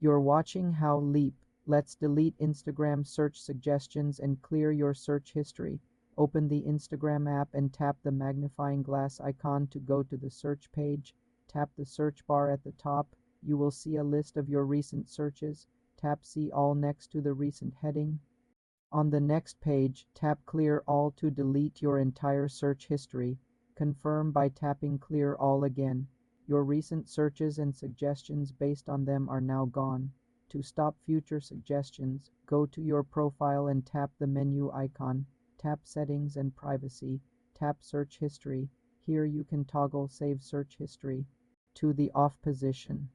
You're watching How Leap. Let's delete Instagram search suggestions and clear your search history. Open the Instagram app and tap the magnifying glass icon to go to the search page. Tap the search bar at the top. You will see a list of your recent searches. Tap See All next to the recent heading. On the next page, tap Clear All to delete your entire search history. Confirm by tapping Clear All again. Your recent searches and suggestions based on them are now gone. To stop future suggestions, go to your profile and tap the menu icon. Tap Settings and Privacy. Tap Search History. Here you can toggle Save Search History to the off position.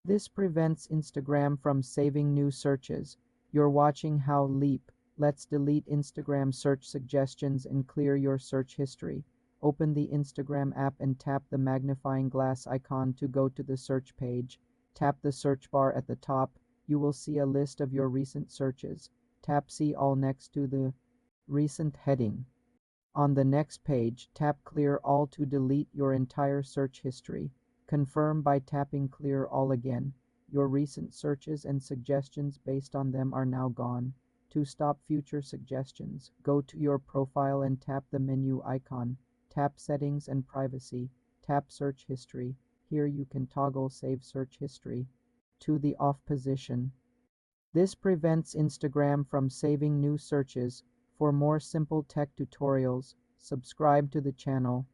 This prevents Instagram from saving new searches. You're watching How Leap. Let's delete Instagram search suggestions and clear your search history. Open the Instagram app and tap the magnifying glass icon to go to the search page. Tap the search bar at the top. You will see a list of your recent searches. Tap See All next to the recent heading. On the next page, tap Clear All to delete your entire search history. Confirm by tapping Clear All again. Your recent searches and suggestions based on them are now gone. To stop future suggestions, go to your profile and tap the menu icon. Tap Settings and Privacy. Tap Search History. Here you can toggle Save Search History to the off position. This prevents Instagram from saving new searches. For more simple tech tutorials, subscribe to the channel.